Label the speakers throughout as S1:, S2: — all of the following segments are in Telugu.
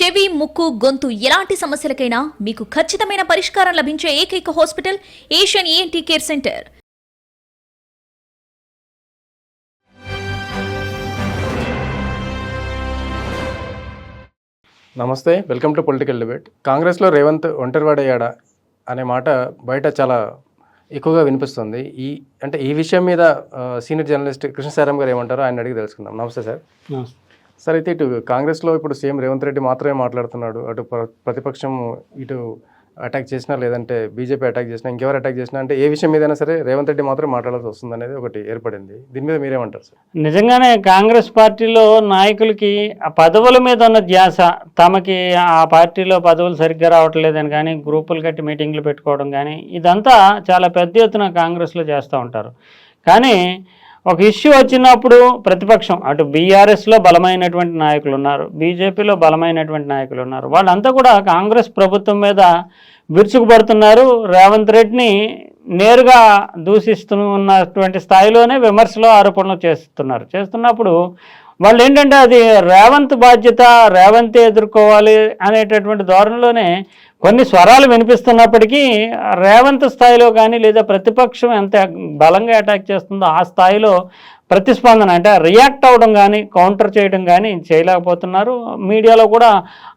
S1: చెవి, ముక్కు, గొంతు ఎలాంటి సమస్యలకైనా మీకు ఖచ్చితమైన పరిష్కారం లభించే ఏకైక hospital Asian ENT care centre.
S2: నమస్తే, వెల్కమ్ టు పొలిటికల్ డిబేట్. కాంగ్రెస్లో రేవంత్ ఒంటరివాడయ్యాడా అనే మాట బయట చాలా ఎక్కువగా వినిపిస్తుంది. ఈ విషయం మీద సీనియర్ జర్నలిస్ట్ కృష్ణసారాం గారు ఏమంటారో ఆయన అడిగి తెలుసుకుందాం. నమస్తే సార్. సార్, అయితే ఇటు కాంగ్రెస్లో ఇప్పుడు సీఎం రేవంత్ రెడ్డి మాత్రమే మాట్లాడుతున్నాడు. అటు ప్రతిపక్షం ఇటు అటాక్ చేసినా, లేదంటే బీజేపీ అటాక్ చేసినా, ఇంకెవరు అటాక్ చేసినా, అంటే ఏ విషయం మీదైనా సరే రేవంత్ రెడ్డి మాత్రం మాట్లాడాల్సి వస్తుంది అనేది ఒకటి ఏర్పడింది. దీని మీద మీరేమంటారు సార్?
S3: నిజంగానే కాంగ్రెస్ పార్టీలో నాయకులకి ఆ పదవుల మీద ఉన్న ధ్యాస, తమకి ఆ పార్టీలో పదవులు సరిగ్గా రావట్లేదని కానీ, గ్రూపులు కట్టి మీటింగ్లు పెట్టుకోవడం కానీ, ఇదంతా చాలా పెద్ద ఎత్తున కాంగ్రెస్లో చేస్తూ ఉంటారు. కానీ ఒక ఇష్యూ వచ్చినప్పుడు ప్రతిపక్షం, అటు బీఆర్ఎస్లో బలమైనటువంటి నాయకులు ఉన్నారు, బీజేపీలో బలమైనటువంటి నాయకులు ఉన్నారు, వాళ్ళంతా కూడా కాంగ్రెస్ ప్రభుత్వం మీద విరుచుకుపడుతున్నారు. రేవంత్ రెడ్డిని నేరుగా దూషిస్తున్నటువంటి స్థాయిలోనే విమర్శలు, ఆరోపణలు చేస్తున్నప్పుడు వాళ్ళు ఏంటంటే అది రేవంత్ బాధ్యత, రేవంతే ఎదుర్కోవాలి అనేటటువంటి ధోరణిలోనే కొన్ని స్వరాలు వినిపిస్తున్నప్పటికీ రేవంత్ స్థాయిలో కానీ, లేదా ప్రతిపక్షం ఎంత బలంగా అటాక్ చేస్తుందో ఆ స్థాయిలో ప్రతిస్పందన, అంటే రియాక్ట్ అవ్వడం కానీ, కౌంటర్ చేయడం కానీ చేయలేకపోతున్నారు. మీడియాలో కూడా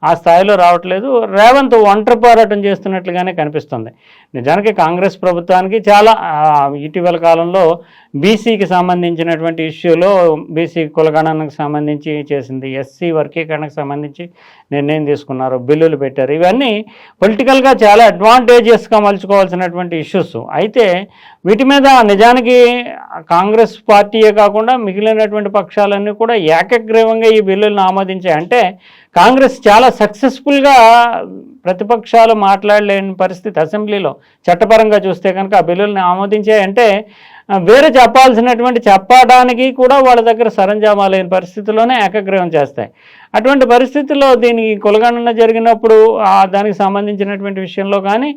S3: ఆ స్థాయిలో రావట్లేదు. రేవంత్ ఒంటరి పోరాటం చేస్తున్నట్లుగానే కనిపిస్తుంది. నిజానికి కాంగ్రెస్ ప్రభుత్వానికి చాలా ఇటీవల కాలంలో బీసీకి సంబంధించినటువంటి ఇష్యూలో, బీసీ కులగణనకు సంబంధించి చేసింది, ఎస్సీ వర్గీకరణకు సంబంధించి నిర్ణయం తీసుకున్నారు, బిల్లులు పెట్టారు. ఇవన్నీ పొలిటికల్గా చాలా అడ్వాంటేజెస్గా మలుచుకోవాల్సినటువంటి ఇష్యూస్. అయితే వీటి మీద నిజానికి కాంగ్రెస్ పార్టీయే కాకుండా మిగిలినటువంటి పక్షాలన్నీ కూడా ఏకగ్రీవంగా ఈ బిల్లులను ఆమోదించాయి. అంటే కాంగ్రెస్ చాలా సక్సెస్ఫుల్గా ప్రతిపక్షాలు మాట్లాడలేని పరిస్థితి అసెంబ్లీలో చట్టపరంగా చూస్తే కనుక ఆ బిల్లుల్ని ఆమోదించాయంటే వేరే చెప్పడానికి కూడా వాళ్ళ దగ్గర సరంజామా లేని పరిస్థితుల్లోనే ఏకగ్రీవం చేస్తాయి. అటువంటి పరిస్థితుల్లో దీనికి కులగణన జరిగినప్పుడు దానికి సంబంధించినటువంటి విషయంలో కానీ,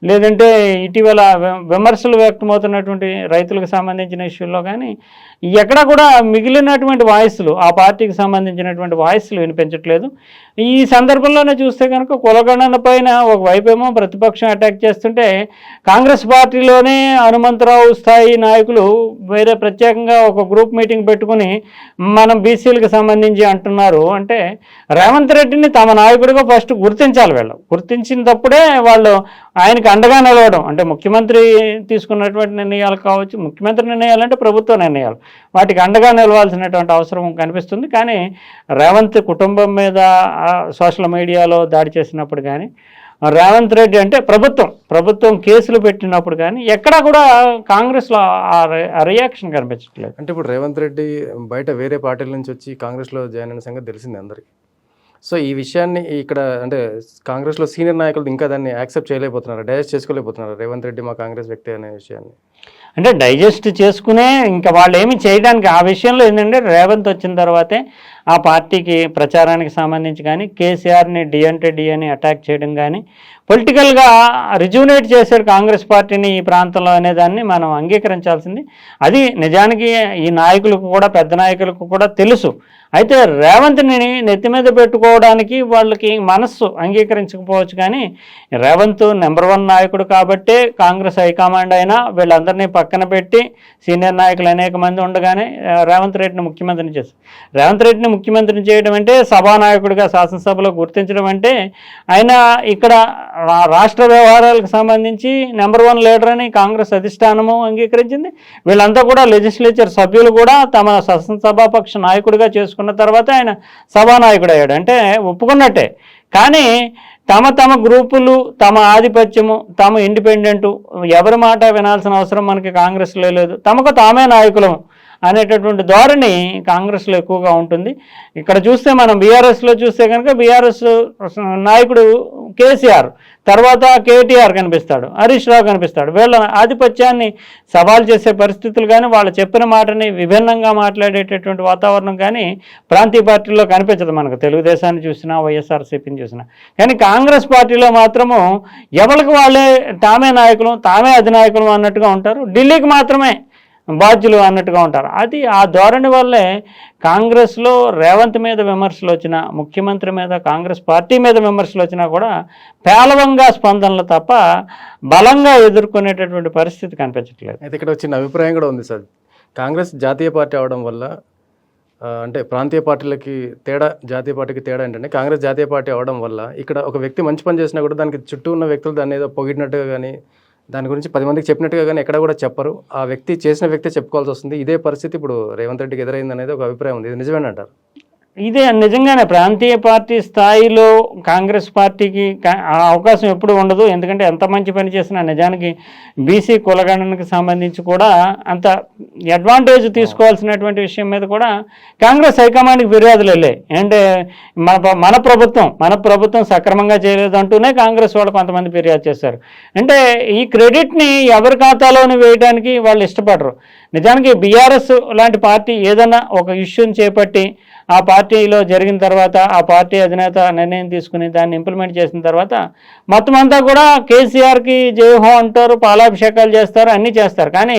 S3: లేదంటే ఇటీవల విమర్శలు వ్యక్తమవుతున్నటువంటి రైతులకు సంబంధించిన ఇష్యూల్లో కానీ ఎక్కడా కూడా మిగిలినటువంటి వాయిస్లు, ఆ పార్టీకి సంబంధించినటువంటి వాయిస్లు వినిపించట్లేదు. ఈ సందర్భంలోనే చూస్తే కనుక కులగణన పైన ఒకవైపేమో ప్రతిపక్షం అటాక్ చేస్తుంటే, కాంగ్రెస్ పార్టీలోనే హనుమంతరావు స్థాయి నాయకులు వేరే ప్రత్యేకంగా ఒక గ్రూప్ మీటింగ్ పెట్టుకుని మనం బీసీలకు సంబంధించి అంటున్నారు. అంటే రేవంత్ రెడ్డిని తమ నాయకుడిగా ఫస్ట్ గుర్తించాలి. వీళ్ళు గుర్తించినప్పుడే వాళ్ళు ఆయనకి అండగా నిలవడం, అంటే ముఖ్యమంత్రి తీసుకున్నటువంటి నిర్ణయాలు కావచ్చు, ముఖ్యమంత్రి నిర్ణయాలు అంటే ప్రభుత్వ నిర్ణయాలు, వాటికి అండగా నిలవాల్సినటువంటి అవసరం కనిపిస్తుంది. కానీ రేవంత్ కుటుంబం మీద సోషల్ మీడియాలో దాడి చేసినప్పుడు కానీ, రేవంత్ రెడ్డి అంటే ప్రభుత్వం కేసులు పెట్టినప్పుడు కానీ ఎక్కడా కూడా కాంగ్రెస్లో ఆ రియాక్షన్ కనిపించట్లేదు.
S2: అంటే ఇప్పుడు రేవంత్ రెడ్డి బయట వేరే పార్టీల నుంచి వచ్చి కాంగ్రెస్లో జాయిన్ అయిన సంగతి తెలిసింది అందరికీ. సో ఈ విషయాన్ని ఇక్కడ అంటే కాంగ్రెస్లో సీనియర్ నాయకులు ఇంకా దాన్ని యాక్సెప్ట్ చేయలేకపోతున్నారు, డైజెస్ట్ చేసుకోలేకపోతున్నారు, రేవంత్ రెడ్డి మా కాంగ్రెస్ వ్యక్తి అనే విషయాన్ని.
S3: అంటే డైజెస్ట్ చేసుకునే ఇంకా వాళ్ళు ఏమి చేయడానికి ఆ విషయంలో ఏంటంటే రేవంత్ వచ్చిన తర్వాతే ఆ పార్టీకి ప్రచారానికి సంబంధించి కానీ, కేసీఆర్ని డి అంటే డి అని అటాక్ చేయడం కానీ, పొలిటికల్గా రిజ్యూనేట్ చేశాడు కాంగ్రెస్ పార్టీని ఈ ప్రాంతంలో అనేదాన్ని మనం అంగీకరించాల్సింది. అది నిజానికి ఈ నాయకులకు కూడా, పెద్ద నాయకులకు కూడా తెలుసు. అయితే రేవంత్ని నెత్తి మీద పెట్టుకోవడానికి వాళ్ళకి మనస్సు అంగీకరించకపోవచ్చు. కానీ రేవంత్ నెంబర్ 1 నాయకుడు కాబట్టే కాంగ్రెస్ హైకమాండ్ అయినా వీళ్ళందరినీ పక్కన పెట్టి సీనియర్ నాయకులు అనేక మంది ఉండగానే రేవంత్ రెడ్డిని ముఖ్యమంత్రిని చేశారు. రేవంత్ రెడ్డిని ముఖ్యమంత్రిని చేయడం అంటే, సభానాయకుడిగా శాసనసభలో గుర్తించడం అంటే, ఆయన ఇక్కడ రాష్ట్ర వ్యవహారాలకు సంబంధించి నెంబర్ 1 లీడర్ అని కాంగ్రెస్ అధిష్టానము అంగీకరించింది. వీళ్ళంతా కూడా లెజిస్లేచర్ సభ్యులు కూడా తమ శాసనసభాపక్ష నాయకుడిగా చేసుకున్న తర్వాత ఆయన సభానాయకుడు అయ్యాడు, అంటే ఒప్పుకున్నట్టే. కానీ తమ గ్రూపులు, తమ ఆధిపత్యము, తమ ఇండిపెండెంటు, ఎవరి మాట వినాల్సిన అవసరం మనకి కాంగ్రెస్లో లేదు, తమకు తామే నాయకులము అనేటటువంటి ధోరణి కాంగ్రెస్లో ఎక్కువగా ఉంటుంది. ఇక్కడ చూస్తే మనం బీఆర్ఎస్లో చూస్తే కనుక బీఆర్ఎస్ నాయకుడు కేసీఆర్, తర్వాత కేటీఆర్ కనిపిస్తాడు, హరీష్ రావు కనిపిస్తాడు. వీళ్ళ ఆధిపత్యాన్ని సవాల్ చేసే పరిస్థితులు కానీ, వాళ్ళు చెప్పిన మాటని విభిన్నంగా మాట్లాడేటటువంటి వాతావరణం కానీ ప్రాంతీయ పార్టీల్లో కనిపించదు. మనకు తెలుగుదేశాన్ని చూసినా, వైఎస్ఆర్సీపీని చూసినా. కానీ కాంగ్రెస్ పార్టీలో మాత్రము ఎవరికి వాళ్ళే తామే నాయకులు, తామే అధినాయకులు అన్నట్టుగా ఉంటారు. ఢిల్లీకి మాత్రమే బాధ్యులు అన్నట్టుగా ఉంటారు. అది ఆ ధోరణి వల్లే కాంగ్రెస్లో రేవంత్ మీద విమర్శలు వచ్చినా, ముఖ్యమంత్రి మీద, కాంగ్రెస్ పార్టీ మీద విమర్శలు వచ్చినా కూడా పేలవంగా స్పందనలు తప్ప బలంగా ఎదుర్కొనేటటువంటి పరిస్థితి కనిపించట్లేదు.
S2: అయితే ఇక్కడ వచ్చిన అభిప్రాయం కూడా ఉంది సార్, కాంగ్రెస్ జాతీయ పార్టీ అవడం వల్ల అంటే ప్రాంతీయ పార్టీలకి తేడా, జాతీయ పార్టీకి తేడా ఏంటంటే కాంగ్రెస్ జాతీయ పార్టీ అవడం వల్ల ఇక్కడ ఒక వ్యక్తి మంచి పని చేసినా కూడా దానికి చుట్టూ ఉన్న వ్యక్తులు దాన్ని ఏదో పొగిడినట్టుగా కానీ, దాని గురించి 10 మందికి చెప్పినట్టుగా కానీ ఎక్కడ కూడా చెప్పరు. ఆ వ్యక్తి చేసిన వ్యక్తి చెప్పుకోవాల్సి వస్తుంది. ఇదే పరిస్థితి ఇప్పుడు రేవంత్ రెడ్డికి ఎదురైంది అనేది ఒక అభిప్రాయం ఉంది. ఇది నిజమేనంటారు?
S3: ఇదే నిజంగానే ప్రాంతీయ పార్టీ స్థాయిలో కాంగ్రెస్ పార్టీకి ఆ అవకాశం ఎప్పుడు ఉండదు. ఎందుకంటే ఎంత మంచి పని చేసినా నిజానికి బీసీ కులగణనకు సంబంధించి కూడా అంత అడ్వాంటేజ్ తీసుకోవాల్సినటువంటి విషయం మీద కూడా కాంగ్రెస్ హైకమాండ్కి ఫిర్యాదులు వెళ్ళాయి. అంటే మన ప్రభుత్వం సక్రమంగా చేయలేదు అంటూనే కాంగ్రెస్ వాళ్ళు కొంతమంది ఫిర్యాదు చేశారు. అంటే ఈ క్రెడిట్ని ఎవరి ఖాతాలోని వేయడానికి వాళ్ళు ఇష్టపడరు. నిజానికి బీఆర్ఎస్ లాంటి పార్టీ ఏదైనా ఒక ఇష్యూని చేపట్టి ఆ పార్టీలో జరిగిన తర్వాత ఆ పార్టీ అధినేత నిర్ణయం తీసుకుని దాన్ని ఇంప్లిమెంట్ చేసిన తర్వాత మొత్తం అంతా కూడా కేసీఆర్కి జయహో అంటారు, పాలాభిషేకాలు చేస్తారు, అన్నీ చేస్తారు. కానీ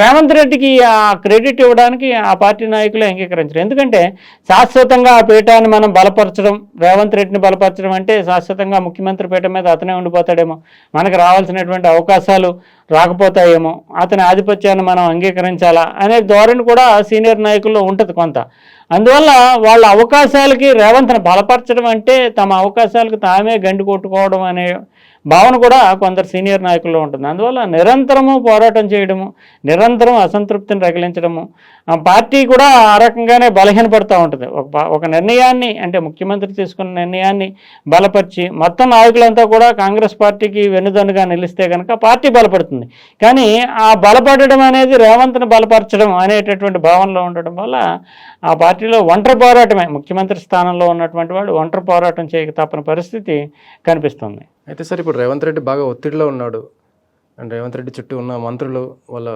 S3: రేవంత్ రెడ్డికి ఆ క్రెడిట్ ఇవ్వడానికి ఆ పార్టీ నాయకులు అంగీకరించరు. ఎందుకంటే శాశ్వతంగా ఆ పీఠాన్ని మనం బలపరచడం, రేవంత్ రెడ్డిని బలపరచడం అంటే శాశ్వతంగా ముఖ్యమంత్రి పీఠం మీద అతనే ఉండిపోతాడేమో, మనకు రావాల్సినటువంటి అవకాశాలు రాకపోతాయేమో, అతని ఆధిపత్యాన్ని మనం అంగీకరించాలా అనే ధోరణి కూడా సీనియర్ నాయకుల్లో ఉంటుంది కొంత. అందువల్ల వాళ్ళ అవకాశాలకి రేవంత్ని బలపరచడం అంటే తమ అవకాశాలకు తామే గండి కొట్టుకోవడం అనే భావన కూడా కొందరు సీనియర్ నాయకుల్లో ఉంటుంది. అందువల్ల నిరంతరము పోరాటం చేయడము, నిరంతరం అసంతృప్తిని రగిలించడము, పార్టీ కూడా ఆ రకంగానే బలహీనపడుతూ ఉంటుంది. ఒక నిర్ణయాన్ని, అంటే ముఖ్యమంత్రి తీసుకున్న నిర్ణయాన్ని బలపరిచి మొత్తం నాయకులంతా కూడా కాంగ్రెస్ పార్టీకి వెన్నుదన్నుగా నిలిస్తే కనుక పార్టీ బలపడుతుంది. కానీ ఆ బలపడడం అనేది రేవంత్ని బలపరచడం అనేటటువంటి భావనలో ఉండడం వల్ల ఆ పార్టీలో ఒంటరి పోరాటమే, ముఖ్యమంత్రి స్థానంలో ఉన్నటువంటి వాడు ఒంటరి పోరాటం చేయక తప్పని పరిస్థితి కనిపిస్తుంది.
S2: అయితే సార్ ఇప్పుడు రేవంత్ రెడ్డి బాగా ఒత్తిడిలో ఉన్నాడు, అండ్ రేవంత్ రెడ్డి చుట్టూ ఉన్న మంత్రులు, వాళ్ళ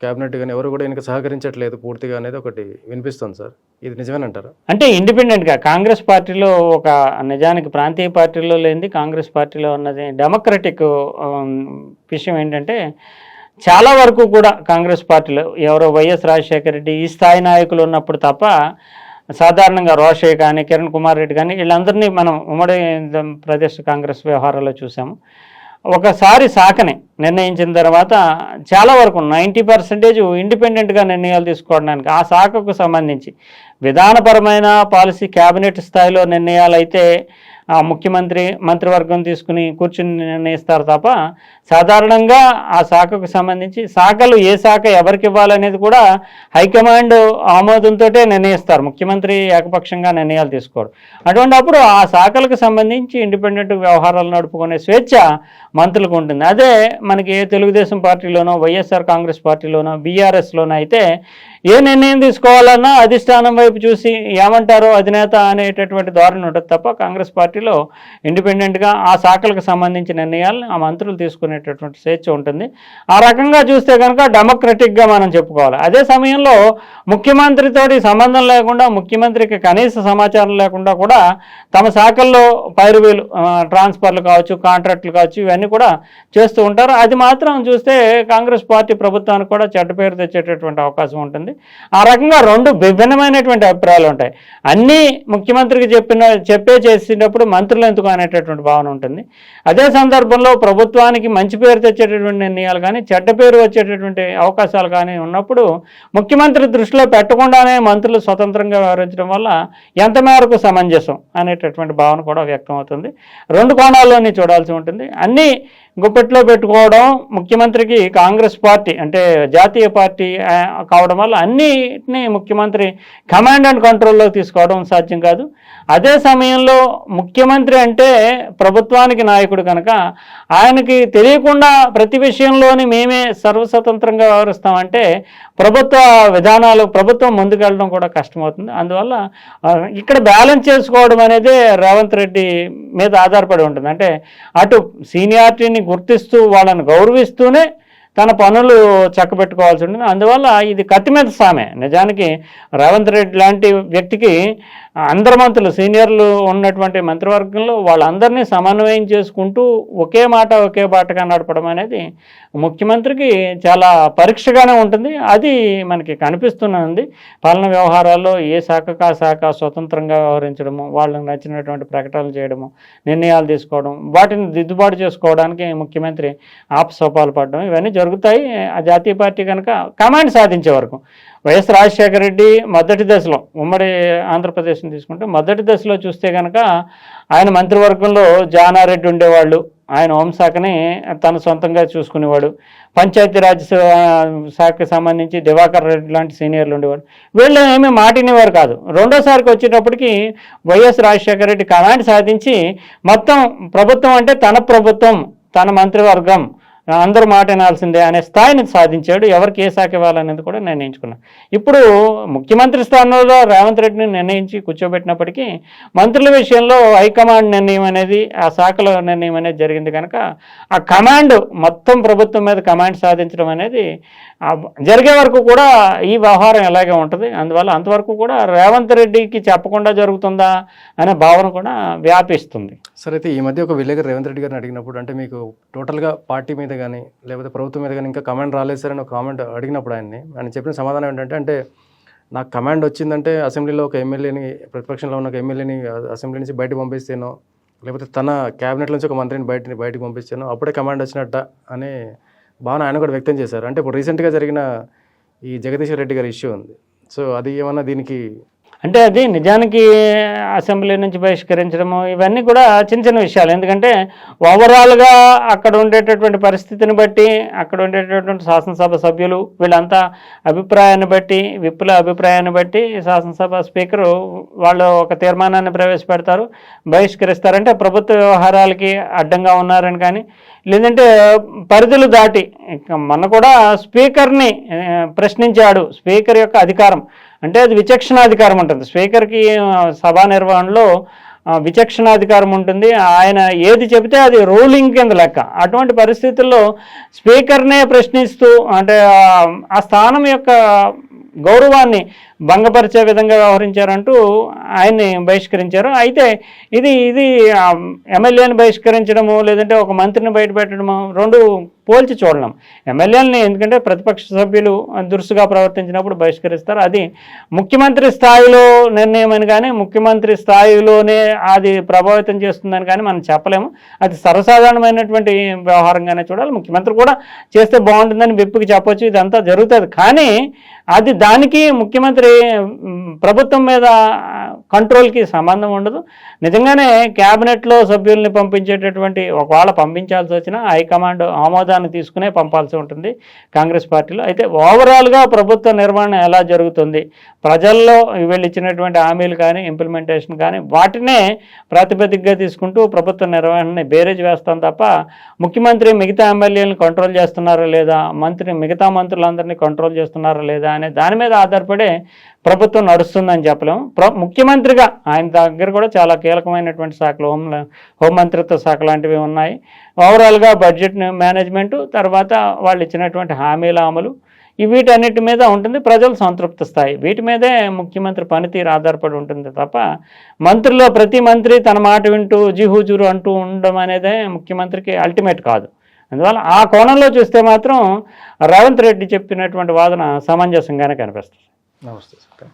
S2: క్యాబినెట్ కానీ ఎవరు కూడా ఈయనకు సహకరించట్లేదు పూర్తిగా అనేది ఒకటి వినిపిస్తుంది సార్. ఇది నిజమేనంటారా?
S3: అంటే ఇండిపెండెంట్గా కాంగ్రెస్ పార్టీలో ఒక నిజానికి ప్రాంతీయ పార్టీలో లేనిది కాంగ్రెస్ పార్టీలో ఉన్నది డెమోక్రటిక్ విషయం ఏంటంటే చాలా వరకు కూడా కాంగ్రెస్ పార్టీలో ఎవరో వైఎస్ రాజశేఖర రెడ్డి ఈ స్థాయి నాయకులు ఉన్నప్పుడు తప్ప సాధారణంగా రోషయ్య కానీ, కిరణ్ కుమార్ రెడ్డి కానీ వీళ్ళందరినీ మనం ఉమ్మడి ప్రదేశ్ కాంగ్రెస్ వ్యవహారాల్లో చూసాము. ఒకసారి శాఖని నిర్ణయించిన తర్వాత చాలా వరకు 90% ఇండిపెండెంట్గా నిర్ణయాలు తీసుకోవడానికి ఆ శాఖకు సంబంధించి విధానపరమైన పాలసీ క్యాబినెట్ స్థాయిలో నిర్ణయాలు అయితే ముఖ్యమంత్రి మంత్రివర్గం తీసుకుని కూర్చుని నిర్ణయిస్తారు తప్ప సాధారణంగా ఆ శాఖకు సంబంధించి శాఖలు ఏ శాఖ ఎవరికి ఇవ్వాలనేది కూడా హైకమాండ్ ఆమోదంతో నిర్ణయిస్తారు. ముఖ్యమంత్రి ఏకపక్షంగా నిర్ణయాలు తీసుకోరు. అటువంటి అప్పుడు ఆ శాఖలకు సంబంధించి ఇండిపెండెంట్ వ్యవహారాలు నడుపుకునే స్వేచ్ఛ మంత్రులకు ఉంటుంది. అదే మనకి ఏ తెలుగుదేశం పార్టీలోనో, వైఎస్ఆర్ కాంగ్రెస్ పార్టీలోనో, బీఆర్ఎస్లోనో అయితే ఏ నిర్ణయం తీసుకోవాలన్నా అధిష్టానం వైపు చూసి ఏమంటారో అధినేత అనేటటువంటి ధోరణి ఉంటుంది తప్ప కాంగ్రెస్ పార్టీలో ఇండిపెండెంట్గా ఆ శాఖలకు సంబంధించిన నిర్ణయాలను ఆ మంత్రులు తీసుకునేటటువంటి స్వేచ్ఛ ఉంటుంది. ఆ రకంగా చూస్తే కనుక డెమోక్రటిక్గా మనం చెప్పుకోవాలి. అదే సమయంలో ముఖ్యమంత్రితోటి సంబంధం లేకుండా, ముఖ్యమంత్రికి కనీస సమాచారం లేకుండా కూడా తమ శాఖల్లో పైరువీలు ట్రాన్స్ఫర్లు కావచ్చు, కాంట్రాక్టులు కావచ్చు, ఇవన్నీ కూడా చేస్తూ ఉంటారు. అది మాత్రం చూస్తే కాంగ్రెస్ పార్టీ ప్రభుత్వానికి కూడా చెడ్డ పేరు తెచ్చేటటువంటి అవకాశం ఉంటుంది. ఆ రకంగా రెండు విభిన్నమైనటువంటి అభిప్రాయాలు ఉంటాయి. అన్నీ ముఖ్యమంత్రికి చెప్పే చేసినప్పుడు మంత్రులు ఎందుకు అనేటటువంటి భావన ఉంటుంది. అదే సందర్భంలో ప్రభుత్వానికి మంచి పేరు తెచ్చేటటువంటి నిర్ణయాలు కానీ, చెడ్డ పేరు వచ్చేటటువంటి అవకాశాలు కానీ ఉన్నప్పుడు ముఖ్యమంత్రి దృష్టిలో పెట్టకుండానే మంత్రులు స్వతంత్రంగా వ్యవహరించడం వల్ల ఎంత మేరకు సమంజసం అనేటటువంటి భావన కూడా వ్యక్తం అవుతుంది. రెండు కోణాల్లోని చూడాల్సి ఉంటుంది. అన్నీ గుప్పెట్లో పెట్టుకోవడం ముఖ్యమంత్రికి కాంగ్రెస్ పార్టీ అంటే జాతీయ పార్టీ కావడం వల్ల అన్నిటినీ ముఖ్యమంత్రి కమాండ్ అండ్ కంట్రోల్లో తీసుకోవడం సాధ్యం కాదు. అదే సమయంలో ముఖ్యమంత్రి అంటే ప్రభుత్వానికి నాయకుడు కనుక ఆయనకి తెలియకుండా ప్రతి విషయంలోని మేమే సర్వస్వతంత్రంగా వ్యవహరిస్తామంటే ప్రభుత్వ విధానాలు, ప్రభుత్వం ముందుకెళ్ళడం కూడా కష్టమవుతుంది. అందువల్ల ఇక్కడ బ్యాలెన్స్ చేసుకోవడం అనేది రేవంత్ రెడ్డి మీద ఆధారపడి ఉంటుంది. అంటే అటు సీనియారిటీని గుర్తిస్తూ వాళ్ళని గౌరవిస్తూనే తన పనులు చక్కబెట్టుకోవాల్సి ఉంటుంది. అందువల్ల ఇది కత్తి మీద సామే. నిజానికి రేవంత్ రెడ్డి లాంటి వ్యక్తికి అందరు మంత్రులు సీనియర్లు ఉన్నటువంటి మంత్రివర్గంలో వాళ్ళందరినీ సమన్వయం చేసుకుంటూ ఒకే మాట ఒకే బాటగా నడపడం అనేది ముఖ్యమంత్రికి చాలా పరీక్షగానే ఉంటుంది. అది మనకి కనిపిస్తున్నది. పాలన వ్యవహారాల్లో ఏ శాఖకు ఆ శాఖ స్వతంత్రంగా వ్యవహరించడము, వాళ్ళకి నచ్చినటువంటి ప్రకటనలు చేయడము, నిర్ణయాలు తీసుకోవడం, వాటిని దిద్దుబాటు చేసుకోవడానికి ముఖ్యమంత్రి ఆపసోపాలు పడడం ఇవన్నీ జరుగుతాయి. ఆ జాతీయ పార్టీ కనుక కమాండ్ సాధించే వరకు వైఎస్ రాజశేఖర రెడ్డి మొదటి దశలో ఉమ్మడి ఆంధ్రప్రదేశ్ని తీసుకుంటే మొదటి దశలో చూస్తే కనుక ఆయన మంత్రివర్గంలో జానారెడ్డి ఉండేవాళ్ళు. ఆయన హోంశాఖని తన సొంతంగా చూసుకునేవాడు. పంచాయతీరాజ్ శాఖకి సంబంధించి దివాకర్ రెడ్డి లాంటి సీనియర్లు ఉండేవాడు. వీళ్ళు ఏమీ మాటినేవారు కాదు. రెండోసారికి వచ్చేటప్పటికి వైఎస్ రాజశేఖర రెడ్డి కమాండ్ సాధించి మొత్తం ప్రభుత్వం అంటే తన ప్రభుత్వం, తన మంత్రివర్గం, అందరూ మాట వినాల్సిందే అనే స్థాయిని సాధించాడు. ఎవరికి ఏ శాఖ ఇవ్వాలనేది కూడా నిర్ణయించుకున్నాడు. ఇప్పుడు ముఖ్యమంత్రి స్థానంలో రేవంత్ రెడ్డిని నిర్ణయించి కూర్చోబెట్టినప్పటికీ మంత్రుల విషయంలో హైకమాండ్ నిర్ణయం అనేది, ఆ శాఖలో నిర్ణయం అనేది జరిగింది కనుక ఆ కమాండ్ మొత్తం ప్రభుత్వం మీద కమాండ్ సాధించడం అనేది జరిగే వరకు కూడా ఈ వ్యవహారం ఎలాగే ఉంటుంది. అందువల్ల అంతవరకు కూడా రేవంత్ రెడ్డికి చెప్పకుండా జరుగుతుందా అనే భావన కూడా వ్యాపిస్తుంది.
S2: సరే, అయితే ఈ మధ్య ఒక విలేకరు రేవంత్ రెడ్డి గారిని అడిగినప్పుడు, అంటే మీకు టోటల్గా పార్టీ మీద కానీ లేకపోతే ప్రభుత్వం మీద కానీ ఇంకా కమాండ్ రాలేదు సార్ అని ఒక కామెంట్ అడిగినప్పుడు ఆయన చెప్పిన సమాధానం ఏంటంటే, అంటే నాకు కమాండ్ వచ్చిందంటే అసెంబ్లీలో ఒక ఎమ్మెల్యేని, ప్రతిపక్షంలో ఉన్న ఒక ఎమ్మెల్యేని అసెంబ్లీ నుంచి బయటకు పంపిస్తేనో, లేకపోతే తన క్యాబినెట్ నుంచి ఒక మంత్రిని బయటకు పంపిస్తానో అప్పుడే కమాండ్ వచ్చినట్ట అనే భావన ఆయన కూడా వ్యక్తం చేశారు. అంటే ఇప్పుడు రీసెంట్గా జరిగిన ఈ జగదీశ్వర్ రెడ్డి గారి ఇష్యూ ఉంది. సో అది ఏమన్నా దీనికి
S3: అంటే అది నిజానికి అసెంబ్లీ నుంచి బహిష్కరించడము ఇవన్నీ కూడా చిన్న చిన్న విషయాలు. ఎందుకంటే ఓవరాల్గా అక్కడ ఉండేటటువంటి పరిస్థితిని బట్టి, అక్కడ ఉండేటటువంటి శాసనసభ సభ్యులు వీళ్ళంతా అభిప్రాయాన్ని బట్టి, విప్పుల అభిప్రాయాన్ని బట్టి శాసనసభ స్పీకరు వాళ్ళు ఒక తీర్మానాన్ని ప్రవేశపెడతారు, బహిష్కరిస్తారంటే ప్రభుత్వ వ్యవహారాలకి అడ్డంగా ఉన్నారని కానీ, లేదంటే పరిధులు దాటి మొన్న కూడా స్పీకర్ని ప్రశ్నించాడు. స్పీకర్ యొక్క అధికారం అంటే అది విచక్షణాధికారం ఉంటుంది. స్పీకర్కి సభా నిర్వహణలో విచక్షణాధికారం ఉంటుంది. ఆయన ఏది చెబితే అది రూలింగ్ కింద లెక్క. అటువంటి పరిస్థితుల్లో స్పీకర్నే ప్రశ్నిస్తూ అంటే ఆ స్థానం యొక్క గౌరవాన్ని భంగపరిచే విధంగా వ్యవహరించారంటూ ఆయన్ని బహిష్కరించారు. అయితే ఇది ఎమ్మెల్యేని బహిష్కరించడము లేదంటే ఒక మంత్రిని బయటపెట్టడము రెండు పోల్చి చూడలేం. ఎమ్మెల్యేలని ఎందుకంటే ప్రతిపక్ష సభ్యులు దురుసుగా ప్రవర్తించినప్పుడు బహిష్కరిస్తారు. అది ముఖ్యమంత్రి స్థాయిలో నిర్ణయం అని కానీ, ముఖ్యమంత్రి స్థాయిలోనే అది ప్రభావితం చేస్తుందని కానీ మనం చెప్పలేము. అది సర్వసాధారణమైనటువంటి వ్యవహారంగానే చూడాలి. ముఖ్యమంత్రి కూడా చేస్తే బాగుంటుందని విప్పుకి చెప్పొచ్చు, ఇదంతా జరుగుతుంది. కానీ అది దానికి ముఖ్యమంత్రి ప్రభుత్వం మీద కంట్రోల్కి సంబంధం ఉండదు. నిజంగానే క్యాబినెట్లో సభ్యుల్ని పంపించేటటువంటి ఒకవేళ పంపించాల్సి వచ్చినా హైకమాండ్ ఆమోదాన్ని తీసుకునే పంపాల్సి ఉంటుంది కాంగ్రెస్ పార్టీలో. అయితే ఓవరాల్గా ప్రభుత్వ నిర్వహణ ఎలా జరుగుతుంది, ప్రజల్లో వీళ్ళు ఇచ్చినటువంటి హామీలు కానీ ఇంప్లిమెంటేషన్ కానీ వాటినే ప్రాతిపదికగా తీసుకుంటూ ప్రభుత్వ నిర్వహణని బేరేజ్ వేస్తాం తప్ప ముఖ్యమంత్రి మిగతా ఎమ్మెల్యేలను కంట్రోల్ చేస్తున్నారా లేదా, మిగతా మంత్రులందరినీ కంట్రోల్ చేస్తున్నారా లేదా అనే దాని మీద ఆధారపడే ప్రభుత్వం నడుస్తుందని చెప్పలేము. ముఖ్యమంత్రిగా ఆయన దగ్గర కూడా చాలా కీలకమైనటువంటి శాఖలు, హోంమంత్రిత్వ శాఖ లాంటివి ఉన్నాయి. ఓవరాల్గా బడ్జెట్ మేనేజ్మెంటు, తర్వాత వాళ్ళు ఇచ్చినటువంటి హామీల అమలు, వీటన్నిటి మీద ఉంటుంది ప్రజల సంతృప్తి స్థాయి. వీటి మీదే ముఖ్యమంత్రి పనితీరు ఆధారపడి ఉంటుంది తప్ప మంత్రుల్లో ప్రతి మంత్రి తన మాట వింటూ జిహుజురు అంటూ ఉండడం అనేదే ముఖ్యమంత్రికి అల్టిమేట్ కాదు. అందువల్ల ఆ కోణంలో చూస్తే మాత్రం రేవంత్ రెడ్డి చెప్పినటువంటి వాదన సమంజసంగానే కనిపిస్తుంది.
S2: నమస్తే సార్.